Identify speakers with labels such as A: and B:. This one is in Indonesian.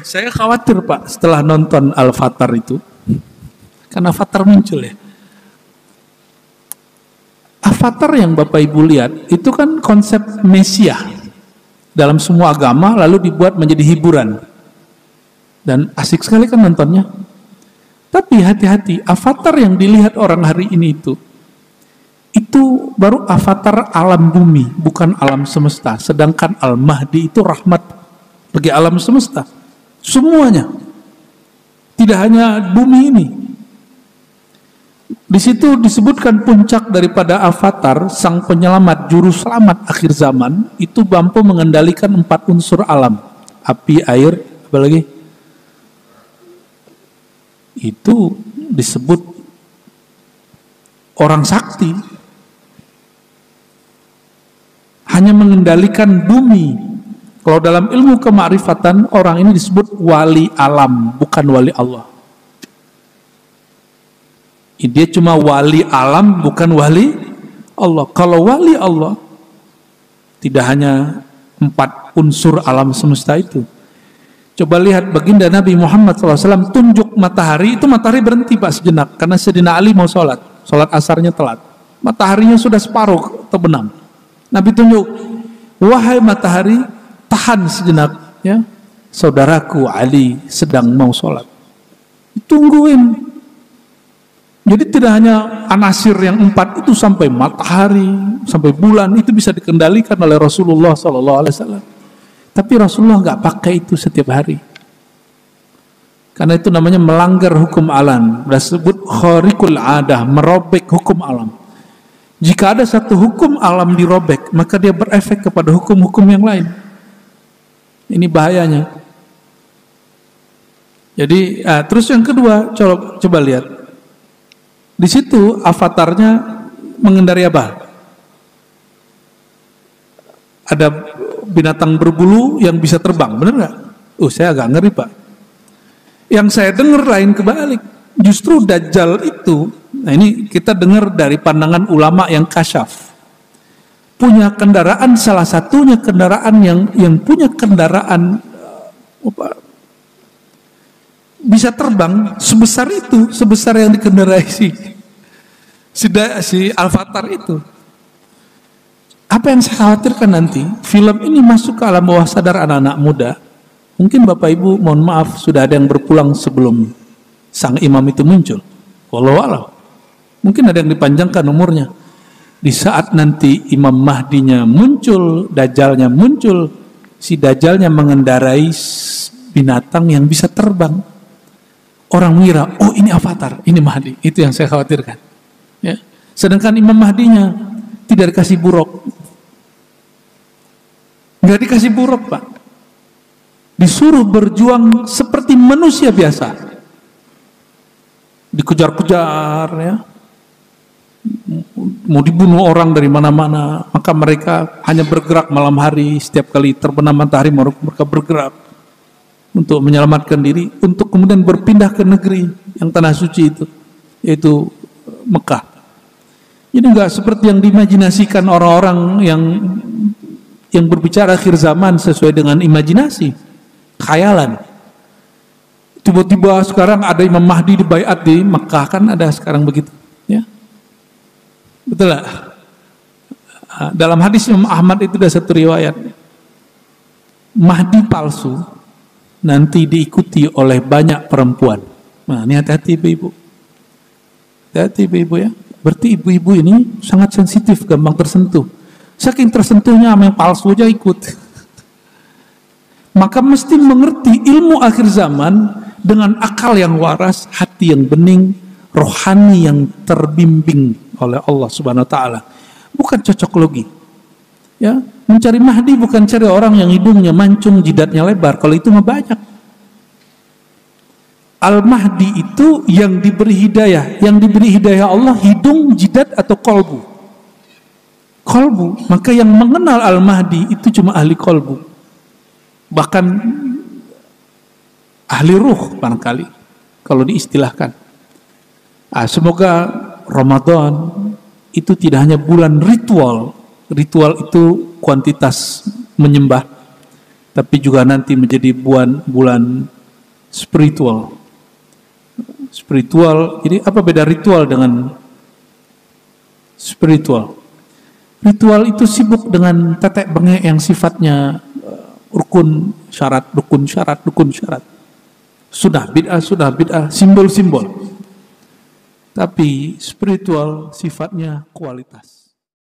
A: Saya khawatir Pak setelah nonton Al-Fatar itu, karena Fatar muncul ya. Avatar yang Bapak Ibu lihat itu kan konsep Mesiah dalam semua agama, lalu dibuat menjadi hiburan dan asik sekali kan nontonnya. Tapi hati-hati, avatar yang dilihat orang hari ini itu baru avatar alam bumi, bukan alam semesta. Sedangkan Al-Mahdi itu rahmat bagi alam semesta, semuanya, tidak hanya bumi ini. Di situ disebutkan puncak daripada avatar, sang penyelamat, juru selamat akhir zaman, itu mampu mengendalikan 4 unsur alam. Api, air, apa lagi? Itu disebut orang sakti. Hanya mengendalikan bumi. Kalau dalam ilmu kemakrifatan, orang ini disebut wali alam, bukan wali Allah. Dia cuma wali alam, bukan wali Allah. Kalau wali Allah, tidak hanya 4 unsur alam semesta itu. Coba lihat baginda Nabi Muhammad SAW tunjuk matahari, itu matahari berhenti Pak sejenak, karena Sayyidina Ali mau sholat asarnya telat. Mataharinya sudah separuh terbenam. Nabi tunjuk, wahai matahari, tahan sejenak, ya. Saudaraku Ali sedang mau sholat. Tungguin. Jadi tidak hanya anasir yang 4 itu, sampai matahari, sampai bulan itu bisa dikendalikan oleh Rasulullah SAW. Tapi Rasulullah nggak pakai itu setiap hari, karena itu namanya melanggar hukum alam. Disebut khariqul adah, merobek hukum alam. Jika ada satu hukum alam dirobek, maka dia berefek kepada hukum-hukum yang lain. Ini bahayanya. Jadi terus yang kedua, coba lihat. Di situ avatarnya mengendari apa? Ada binatang berbulu yang bisa terbang, benar nggak? Saya agak ngeri Pak. Yang saya dengar lain kebalik. Justru Dajjal itu, nah ini kita dengar dari pandangan ulama yang kasyaf. Punya kendaraan, salah satunya kendaraan yang punya kendaraan bisa terbang sebesar itu, sebesar yang dikendarai si Al-Fatar itu. Apa yang saya khawatirkan nanti, film ini masuk ke alam bawah sadar anak-anak muda. Mungkin Bapak Ibu, mohon maaf, sudah ada yang berpulang sebelum sang imam itu muncul. Wallahu a'lam. Mungkin ada yang dipanjangkan umurnya. Di saat nanti Imam Mahdinya muncul, Dajjalnya muncul, si Dajjalnya mengendarai binatang yang bisa terbang. Orang mengira, oh ini avatar, ini Mahdi. Itu yang saya khawatirkan. Ya. Sedangkan Imam Mahdinya tidak dikasih buruk. Nggak dikasih buruk Pak. Disuruh berjuang seperti manusia biasa. Dikejar-kejar ya. Mau dibunuh orang dari mana-mana. Maka mereka hanya bergerak malam hari. Setiap kali terbenam matahari mereka bergerak untuk menyelamatkan diri, untuk kemudian berpindah ke negeri yang tanah suci itu, yaitu Mekah. Jadi nggak seperti yang diimajinasikan orang-orang yang berbicara akhir zaman sesuai dengan imajinasi, khayalan. Tiba-tiba sekarang ada Imam Mahdi di baiat di Mekah, kan ada sekarang begitu, ya. Betul lah. Dalam hadis Imam Ahmad itu ada satu riwayat, Mahdi palsu nanti diikuti oleh banyak perempuan. Nah, ini hati-hati ibu-ibu. Hati-hati ibu-ibu ya. Berarti ibu-ibu ini sangat sensitif, gampang tersentuh. Saking tersentuhnya sama yang palsu aja ikut. Maka mesti mengerti ilmu akhir zaman dengan akal yang waras, hati yang bening, rohani yang terbimbing oleh Allah Subhanahu wa taala. Bukan cocok logi. Ya, mencari Mahdi bukan cari orang yang hidungnya mancung, jidatnya lebar. Kalau itu mah banyak. Al-Mahdi itu yang diberi hidayah. Yang diberi hidayah Allah hidung, jidat atau kolbu. Kolbu. Maka yang mengenal Al-Mahdi itu cuma ahli kolbu. Bahkan ahli ruh barangkali kalau diistilahkan. Semoga Ramadan itu tidak hanya bulan ritual. Ritual itu kuantitas menyembah, tapi juga nanti menjadi bulan spiritual. Spiritual, ini apa beda ritual dengan spiritual? Ritual itu sibuk dengan tetek bengek yang sifatnya rukun syarat. Sudah bid'ah, simbol-simbol. Tapi spiritual sifatnya kualitas.